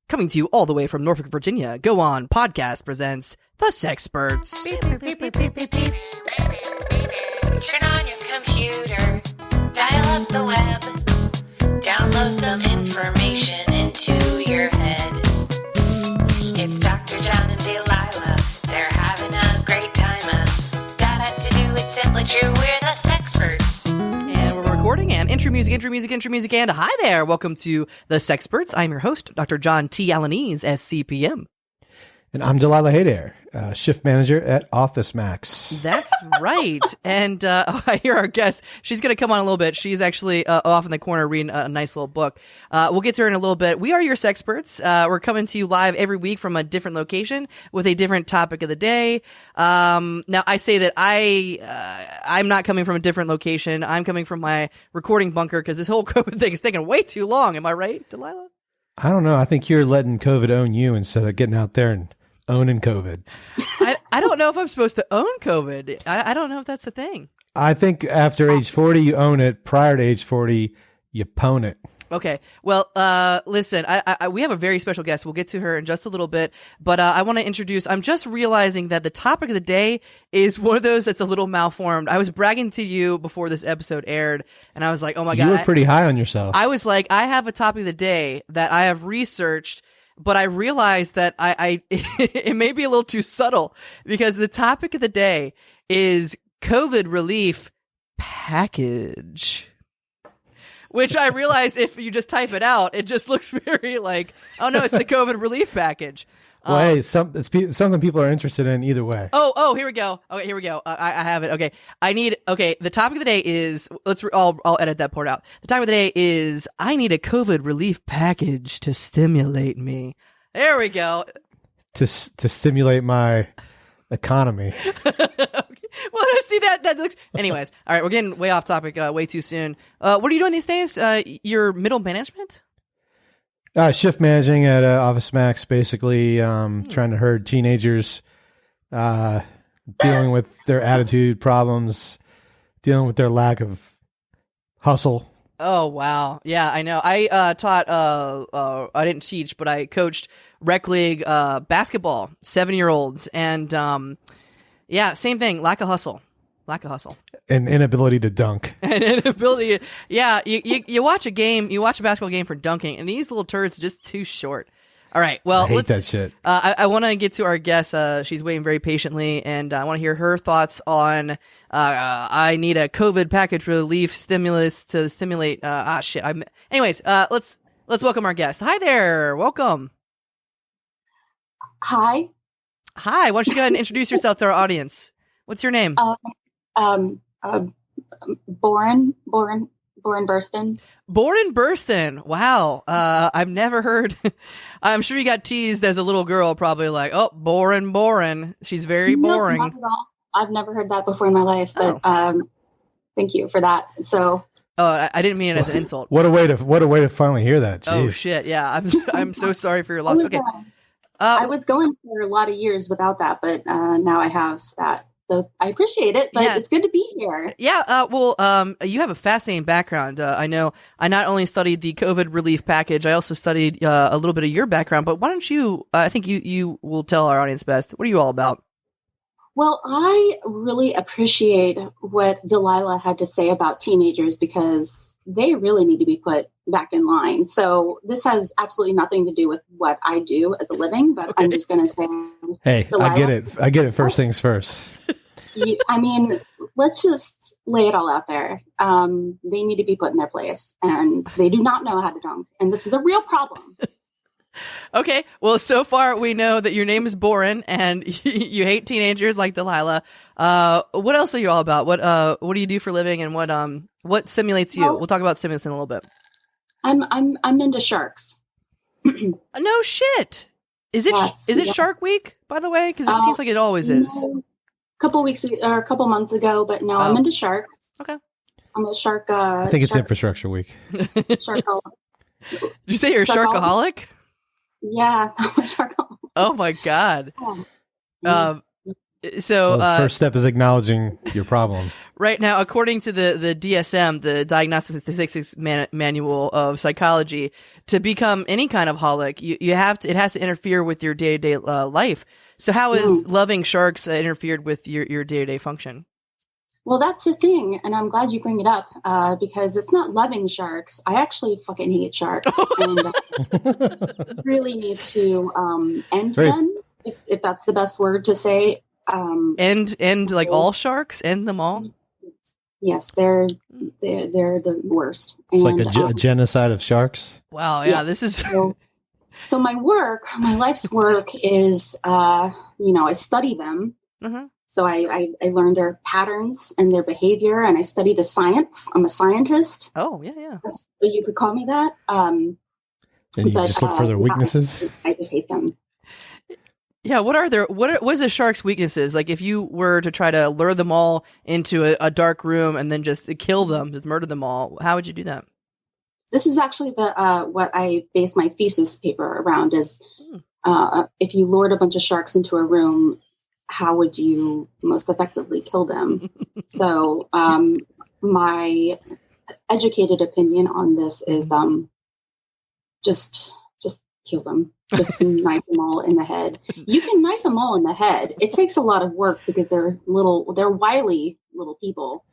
Coming to you all the way from Norfolk, Virginia, Go On Podcast presents The Sexperts. Beep, beep, beep, beep, beep, beep, beep. Turn on your computer, dial up the web, download some information into your head. It's Dr. John and Delilah, they're having a great time. Da-da-to-do, it's simply true, we're the Sexperts. And we're recording, and intro music, and hi there, welcome to The Sexperts. I'm your host, Dr. John T. Alaniz, SCPM. And I'm Delilah Haydair, shift manager at Office Max. That's right. And I hear our guest. She's going to come on a little bit. She's actually off in the corner reading a nice little book. We'll get to her in a little bit. We are your Sexperts. We're coming to you live every week from a different location with a different topic of the day. Now, I say that I'm not coming from a different location. I'm coming from my recording bunker because this whole COVID thing is taking way too long. Am I right, Delilah? I don't know. I think you're letting COVID own you instead of getting out there and owning COVID. I don't know if I'm supposed to own COVID. I don't know if that's the thing. I think after age 40, you own it. Prior to age 40, you pwn it. Okay. Well, listen, we have a very special guest. We'll get to her in just a little bit, but I want to introduce, I'm just realizing that the topic of the day is one of those that's a little malformed. I was bragging to you before this episode aired, and I was like, oh my God. You were pretty high on yourself. I was like, I have a topic of the day that I have researched, but I realized that it may be a little too subtle because the topic of the day is COVID relief package. Which I realize if you just type it out, it just looks very like, oh no, it's the COVID relief package. Well, hey, something people are interested in either way. Oh, here we go. Okay, here we go. I have it. Okay, the topic of the day is, I'll edit that part out. The topic of the day is, I need a COVID relief package to stimulate me. There we go. To stimulate my economy. Well, see that looks. Anyways, all right, we're getting way off topic, way too soon. What are you doing these days? Your middle management? Shift managing at Office Max, basically trying to herd teenagers, dealing with their attitude problems, dealing with their lack of hustle. Oh, wow. Yeah, I know. I taught, I didn't teach, but I coached rec league basketball, 7-year-olds. And yeah, same thing, lack of hustle. An inability to dunk. An inability. Yeah, you watch a basketball game for dunking, and these little turds are just too short. All right, well, I hate that shit. I want to get to our guest. She's waiting very patiently, and I want to hear her thoughts on. I need a COVID package relief stimulus to stimulate. Anyways, let's welcome our guest. Hi there, welcome. Hi. Why don't you go ahead and introduce yourself to our audience? What's your name? Bauren Burston. Bauren Burston. Wow. I've never heard. I'm sure you got teased as a little girl, probably like, oh, Bauren. She's very boring. No, not at all. I've never heard that before in my life, but thank you for that. So. Oh, I didn't mean it as an insult. What a way to finally hear that. Jeez. Oh shit. Yeah. I'm so sorry for your loss. Okay. I was going for a lot of years without that, but now I have that. So I appreciate it, but It's good to be here. Yeah. You have a fascinating background. I know I not only studied the COVID relief package, I also studied a little bit of your background, but why don't you, I think you will tell our audience best. What are you all about? Well, I really appreciate what Delilah had to say about teenagers because they really need to be put back in line. So this has absolutely nothing to do with what I do as a living, but okay. I'm just going to say, hey, Delilah, I get it. First things first. Let's just lay it all out there. They need to be put in their place, and they do not know how to dunk. And this is a real problem. Okay. Well, so far we know that your name is Bauren and you hate teenagers like Delilah. What else are you all about? What do you do for a living, and what stimulates you? We'll talk about stimulus in a little bit. I'm into sharks. No shit. Is it Shark Week, by the way? Because it seems like it always is. A couple months ago, but now I'm into sharks. Okay. I'm a shark. I think it's Infrastructure Week. Sharkaholic. Did you say you're a sharkaholic? Yeah, I'm a sharkaholic. Oh my God. So Well, the first step is acknowledging your problem. right now, according to the DSM, the Diagnostic Statistics Manual of Psychology, to become any kind of holic, you have to. It has to interfere with your day to day life. So how is loving sharks interfered with your day to day function? Well, that's the thing, and I'm glad you bring it up because it's not loving sharks. I actually fucking hate sharks, and really need to end them, if that's the best word to say. End like all sharks? End them all? Yes, they're the worst. It's like a genocide of sharks. Wow, yeah, this is. So my life's work is, I study them. Mm-hmm. So I learn their patterns and their behavior, and I study the science. I'm a scientist. Oh, yeah. So you could call me that. And you just look for their weaknesses? I just hate them. Yeah, what is a shark's weaknesses? Like if you were to try to lure them all into a dark room and then just kill them, just murder them all, how would you do that? This is actually what I based my thesis paper around is if you lured a bunch of sharks into a room, how would you most effectively kill them? So my educated opinion on this is just kill them. Just knife them all in the head. You can knife them all in the head. It takes a lot of work because they're wily little people.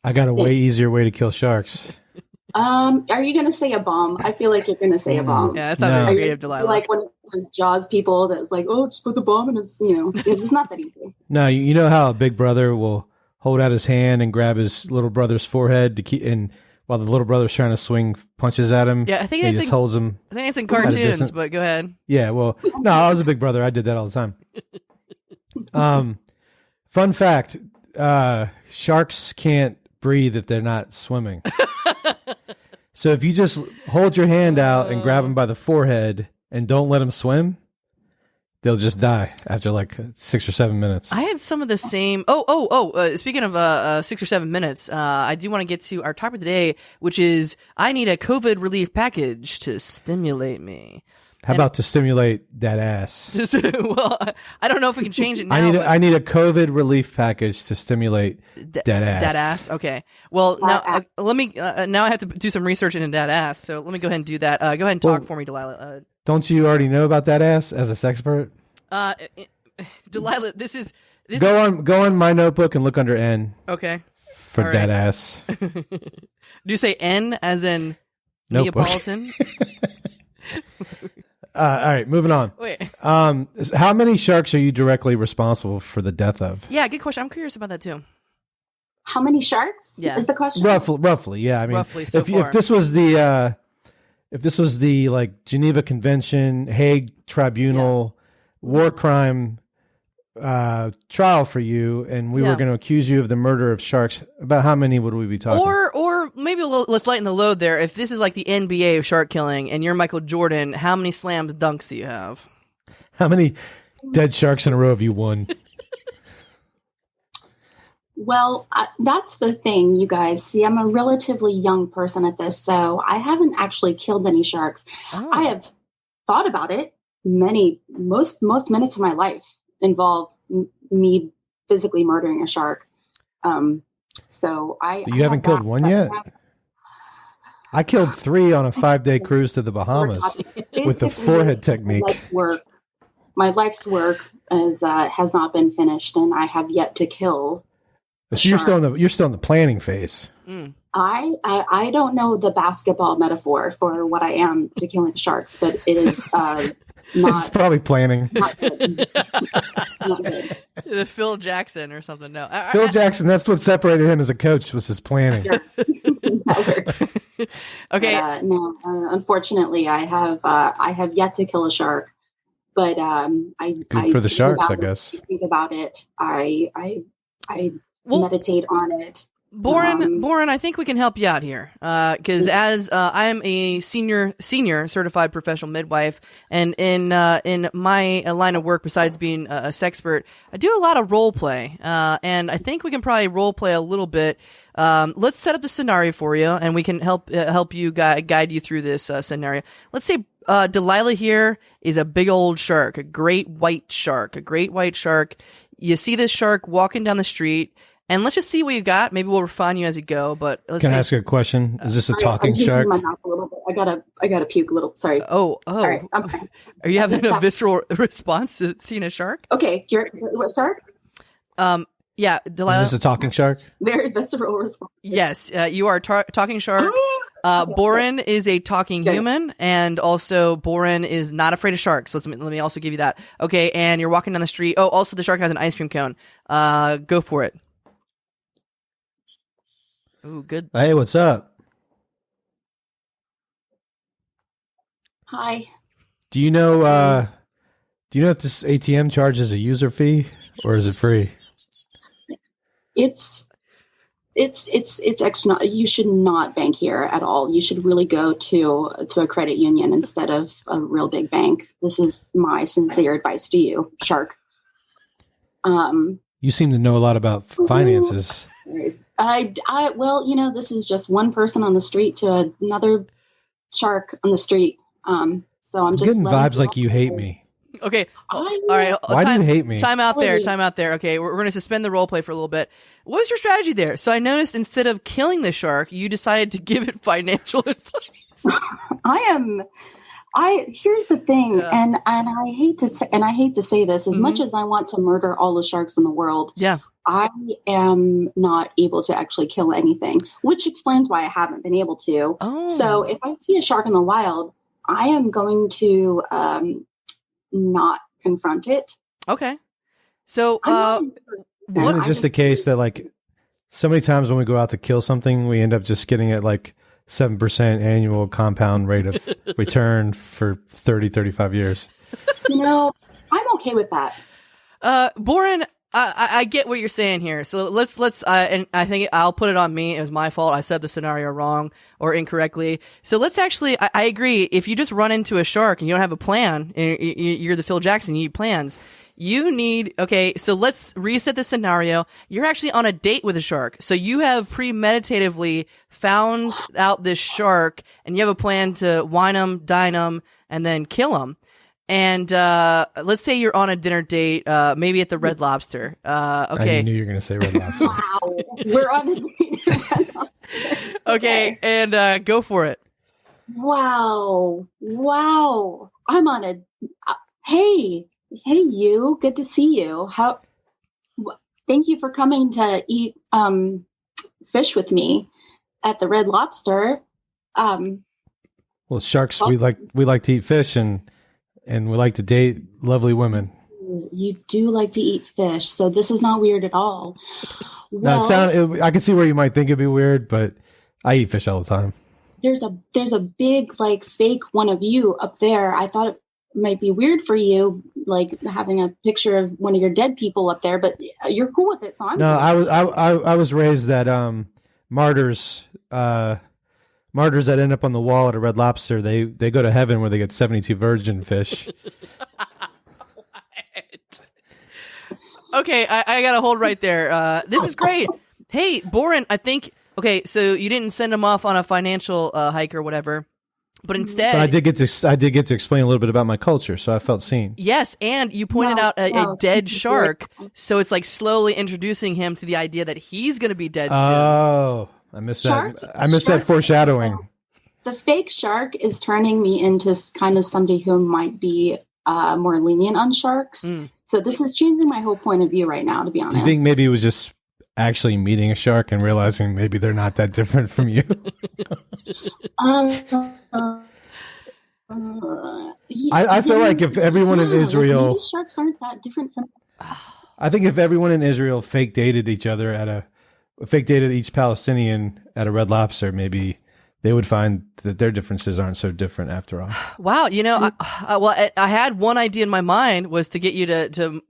I got a way easier way to kill sharks. Are you going to say a bomb? I feel like you're going to say a bomb. Yeah, that's not very creative, Delilah. Like one of those Jaws people that's like, oh, just put the bomb in his, it's just not that easy. No, you know how a big brother will hold out his hand and grab his little brother's forehead to keep, and while the little brother's trying to swing punches at him, yeah, I think he just holds him. I think it's in cartoons, but go ahead. Yeah, well, no, I was a big brother. I did that all the time. Fun fact: sharks can't breathe if they're not swimming. So if you just hold your hand out and grab them by the forehead and don't let them swim, they'll just die after like 6 or 7 minutes. I had some of the same. Speaking of 6 or 7 minutes, I do want to get to our topic today, which is I need a COVID relief package to stimulate me. How about to stimulate that ass? Well, I don't know if we can change it now. I need a COVID relief package to stimulate that ass. That ass. Okay. Well, now let me. Now I have to do some research into that ass. So let me go ahead and do that. Go ahead and talk for me, Delilah. Don't you already know about that ass as a sexpert? Delilah, this is go on my notebook and look under N. Okay. For all that ass. Do you say N as in notebook. Neapolitan? All right, moving on. Wait. How many sharks are you directly responsible for the death of? Yeah, good question. I'm curious about that too. How many sharks? Yeah. Is the question? Roughly, yeah. I mean, roughly so far. If this was the like Geneva Convention, Hague Tribunal, war crime trial for you, and we were going to accuse you of the murder of sharks, about how many would we be talking? Or maybe let's lighten the load there. If this is like the NBA of shark killing and you're Michael Jordan, how many slam dunks do you have? How many dead sharks in a row have you won? Well, that's the thing, you guys. See, I'm a relatively young person at this, so I haven't actually killed any sharks. Oh. I have thought about it. Most minutes of my life involve me physically murdering a shark. So you haven't killed one yet? I killed 3 on a 5-day cruise to the Bahamas with the forehead technique. My life's work has not been finished, and I have yet to kill. So you're still in the planning phase. Mm. I don't know the basketball metaphor for what I am to killing sharks, but it is not. It's probably planning. Not good. Not good. The Phil Jackson or something. No, Phil Jackson. That's what separated him as a coach, was his planning. Okay. But, no, unfortunately, I have yet to kill a shark. But good for the sharks, I guess. Think about it. I meditate on it. Bauren, I think we can help you out here. Because as I'm a senior certified professional midwife, and in my line of work, besides being a sexpert, I do a lot of role play. And I think we can probably role play a little bit. Let's set up the scenario for you, and we can help you guide you through this scenario. Let's say Delilah here is a big old shark, a great white shark. You see this shark walking down the street, and let's just see what you got. Maybe we'll refine you as you go. But let's Can I see. ask you a question? Is this a I'm talking puking shark? my mouth a little bit. I gotta puke a little. Sorry. Oh, All right, I'm fine. are you having a visceral response to seeing a shark? Okay, what shark? Yeah, Delilah. Is this a talking shark? Very visceral response. Yes, you are talking shark. Bauren is a talking Good. human, and also Bauren is not afraid of sharks. So let me also give you that. Okay, and you're walking down the street. Oh, also the shark has an ice cream cone. Go for it. Ooh, good. Hey, what's up? Hi. Do you know if this ATM charges a user fee or is it free? It's extra. You should not bank here at all. You should really go to a credit union instead of a real big bank. This is my sincere advice to you, Shark. You seem to know a lot about finances. Well, this is just one person on the street to another shark on the street. So I'm just getting vibes like you hate me. Okay. All right. Why do you hate me? Time out there. Okay, we're going to suspend the role play for a little bit. What was your strategy there? So I noticed instead of killing the shark, you decided to give it financial advice. Here's the thing, and I hate to say this, as much as I want to murder all the sharks in the world. Yeah. I am not able to actually kill anything, which explains why I haven't been able to. Oh. So if I see a shark in the wild, I am going to not confront it. Okay. So, Isn't it just the case that like so many times when we go out to kill something, we end up just getting it like 7% annual compound rate of return for 30, 35 years? I'm okay with that. Bauren, I get what you're saying here. So let's and I think I'll put it on me. It was my fault. I set up the scenario wrong or incorrectly. So let's actually, I agree. If you just run into a shark and you don't have a plan, you're the Phil Jackson, you need plans. Okay, so let's reset the scenario. You're actually on a date with a shark. So you have premeditatively found out this shark and you have a plan to wine him, dine him, and then kill him. And let's say you're on a dinner date, maybe at the Red Lobster. Okay. I knew you were going to say Red Lobster. Wow. We're on a date at Red Lobster. Okay, and go for it. Wow. I'm on a... Hey, you. Good to see you. Thank you for coming to eat fish with me at the Red Lobster. Well, sharks, we like to eat fish and we like to date lovely women. You do like to eat fish, so this is not weird at all. Well, I can see where you might think it'd be weird, but I eat fish all the time. There's a big like fake one of you up there. I thought it might be weird for you, like having a picture of one of your dead people up there, but you're cool with it. So I'm no. I was raised that martyrs that end up on the wall at a Red Lobster, they go to heaven where they get 72 virgin fish. What? Okay, I got to hold right there. This is great. Hey, Bauren, I think. Okay, so you didn't send him off on a financial hike or whatever, but instead, but I did get to explain a little bit about my culture, so I felt seen. Yes, and you pointed out a dead shark, so it's like slowly introducing him to the idea that he's going to be dead soon. Oh. I missed that foreshadowing. The fake shark is turning me into kind of somebody who might be more lenient on sharks. So this is changing my whole point of view right now, to be honest. Do you think maybe it was just actually meeting a shark and realizing maybe they're not that different from you? I feel like if everyone in Israel... Maybe sharks aren't that different from... I think if everyone in Israel fake dated each Palestinian at a Red Lobster, maybe they would find that their differences aren't so different after all. Wow, I had one idea in my mind was to get you to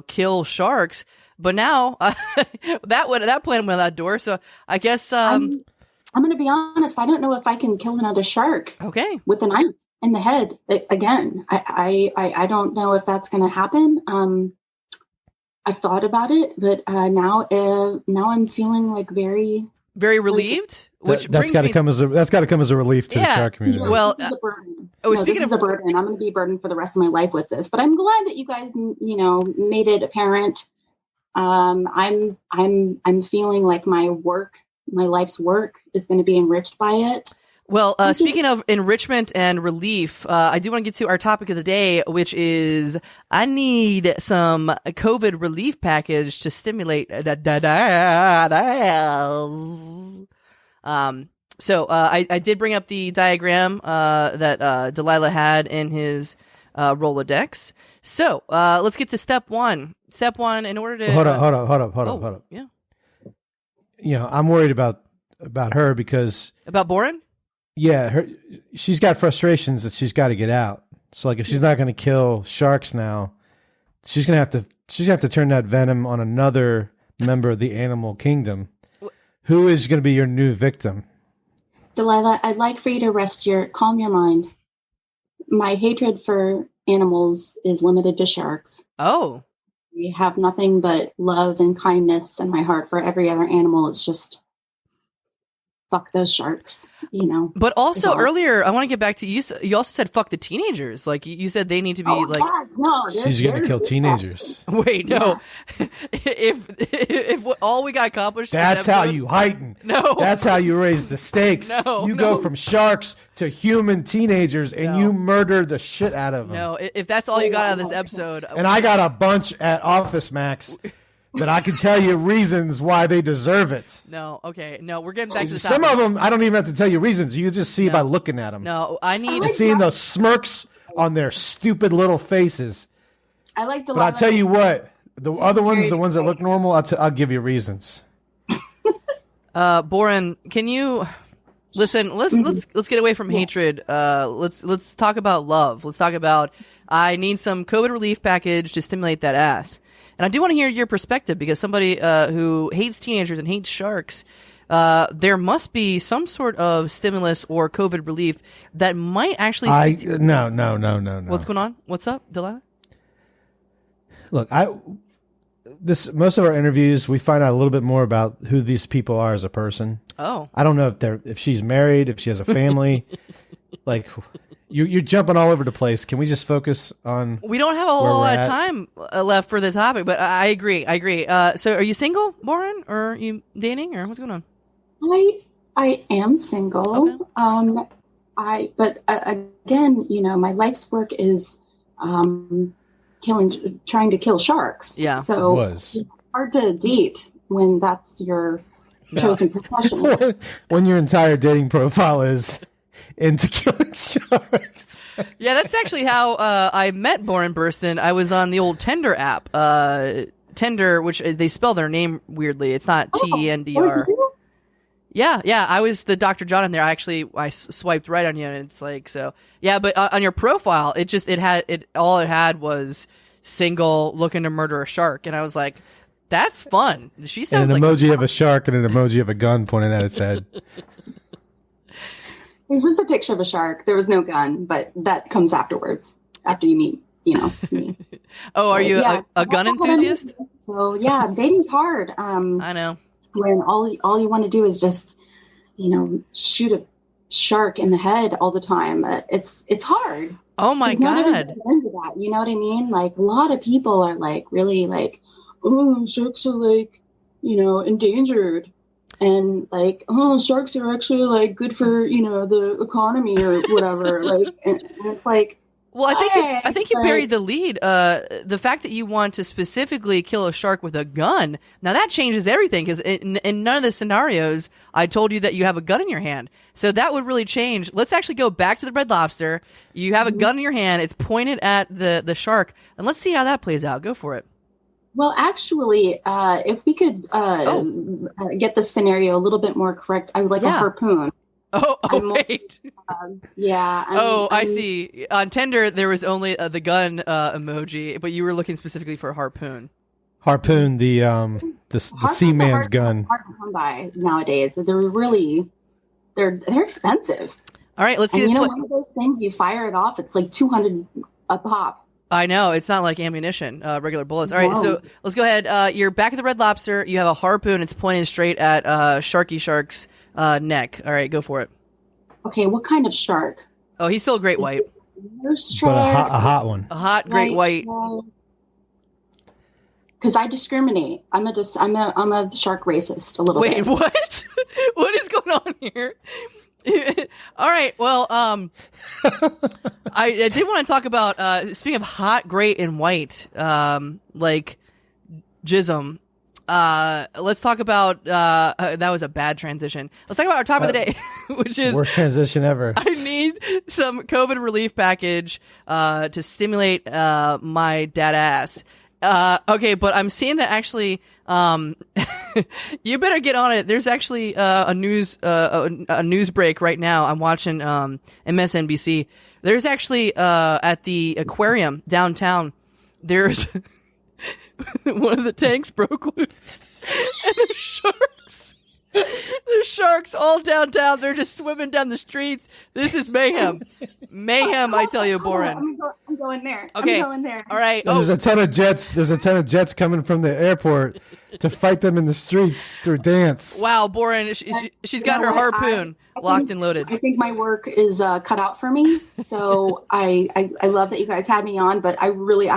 kill sharks, but now that plan went out that door. So I guess I'm going to be honest. I don't know if I can kill another shark. Okay, with a knife in the head again. I don't know if that's going to happen. I've thought about it, but now I'm feeling like very relieved. Which that's got to come as a relief to the shark community. Well, this is a burden. This is a burden. I'm going to be a burden for the rest of my life with this. But I'm glad that you guys, made it apparent I'm feeling like my life's work is going to be enriched by it. Well, speaking of enrichment and relief, I do want to get to our topic of the day, which is I need some COVID relief package to stimulate. So I did bring up the diagram that Delilah had in his Rolodex. So let's get to step one. Step one, in order to hold up. Yeah. You know, I'm worried about her because Bauren. Yeah, she's got frustrations that she's got to get out. So, like, if she's not going to kill sharks now, she's gonna have to turn that venom on another member of the animal kingdom. Who is going to be your new victim? Delilah, I'd like for you to calm your mind. My hatred for animals is limited to sharks. Oh. We have nothing but love and kindness in my heart for every other animal. It's just fuck those sharks, you know. But also earlier, I want to get back to you. You also said fuck the teenagers. Like you said, they need to be no, she's going to kill teenagers. Wait, no. Yeah. if all we got accomplished, that's how you heighten. No, that's how you raise the stakes. You go from sharks to human teenagers, and you murder the shit out of them. No, if that's all you got out of this episode, and I got a bunch at Office Max. But I can tell you reasons why they deserve it. No, okay. No, we're getting back to the topic. Some of them, I don't even have to tell you reasons. You just see by looking at them. No, I need... And seeing those smirks on their stupid little faces. I like Delilah. But I'll tell you what. The other ones, the ones that look normal, I'll give you reasons. Bauren, can you... Listen, let's get away from hatred. Let's talk about love. Let's talk about I need some COVID relief package to stimulate that ass. And I do want to hear your perspective because somebody who hates teenagers and hates sharks, there must be some sort of stimulus or COVID relief that might actually. No. What's going on? What's up, Delilah? Look, most of our interviews, we find out a little bit more about who these people are as a person. Oh, I don't know if she's married, if she has a family. Like, you're jumping all over the place. Can we just focus on? We don't have a whole lot of time left for the topic, but I agree. So, are you single, Bauren, or are you dating, or what's going on? I am single. Okay. Again, you know, my life's work is trying to kill sharks. Yeah. So it's hard to date when that's your chosen profession. When your entire dating profile is into killing sharks. Yeah, that's actually how I met Bauren Burston. I was on the old Tinder app. Tinder, which they spell their name weirdly. It's not Tendr. Yeah, I was the Dr. John in there. I swiped right on you, and it's like so. Yeah, but on your profile, all it had was single, looking to murder a shark, and I was like, that's fun. She sounds and an like emoji of a shark and an emoji of a gun pointing at its head. It's just a picture of a shark. There was no gun, but that comes afterwards. After you meet, me. Oh, are you a gun enthusiast? So yeah, dating's hard. I know. When all you want to do is just, shoot a shark in the head all the time. It's hard. Oh my God. Into that, you know what I mean? Like a lot of people are like really like, oh, sharks are like, endangered. And like, oh, sharks are actually like good for, the economy or whatever. Like, and it's like, well, I think you buried the lead. The fact that you want to specifically kill a shark with a gun, now that changes everything because in none of the scenarios I told you that you have a gun in your hand. So that would really change. Let's actually go back to the Red Lobster. You have a gun in your hand. It's pointed at the shark. And let's see how that plays out. Go for it. Well, actually, if we could get the scenario a little bit more correct, I would like a harpoon. Oh, wait. Yeah. I see. On Tinder, there was only the gun emoji, but you were looking specifically for a harpoon. Harpoon, the seaman's gun. Hard to come by nowadays. They're expensive. All right, let's see. And one of those things, you fire it off, it's like $200 a pop. I know. It's not like ammunition, regular bullets. All right, so let's go ahead. You're back at the Red Lobster. You have a harpoon. It's pointed straight at Sharky Shark's neck. All right, go for it. Okay, what kind of shark? Oh, he's still a great white. But a hot one. A hot great white. because I discriminate. I'm a shark racist a little Wait, bit. what? What is going on here? All right. Well, I did want to talk about, speaking of hot, great, and white, like jism. Let's talk about, that was a bad transition. Let's talk about our topic of the day, which is worst transition ever. I need some COVID relief package, to stimulate, my dad ass. Okay, but I'm seeing that actually, you better get on it. There's actually, a news break right now. I'm watching, MSNBC. There's actually, at the aquarium downtown, there's one of the tanks broke loose, and there's sharks all downtown. They're just swimming down the streets. This is mayhem. I tell you, Bauren. I'm going there. Okay. I'm going there. All right. There's a ton of jets. There's a ton of jets coming from the airport to fight them in the streets through dance. Wow, Bauren, she's got her harpoon locked and loaded. I think my work is cut out for me. So I love that you guys had me on, but I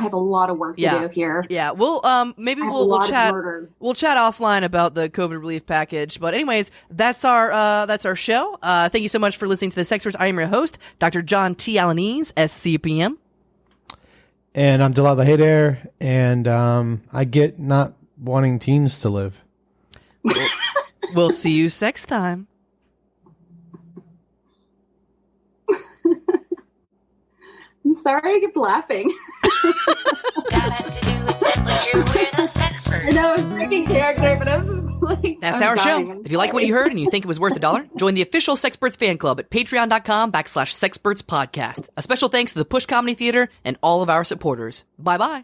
have a lot of work to do here. Yeah. We'll we'll chat. We'll chat offline about the COVID relief package. But anyways, that's our show. Thank you so much for listening to the Sexperts. I am your host, Dr. John T. Alanese, SCPM. And I'm Delilah Haydair, and I get not wanting teens to live. We'll see you sex time. I'm sorry, I keep laughing. I know I was breaking character, but I was just like, that's our show. If you like what you heard and you think it was worth $1, join the official Sexperts fan club at patreon.com/Sexperts podcast. A special thanks to the Push Comedy Theater and all of our supporters. Bye-bye.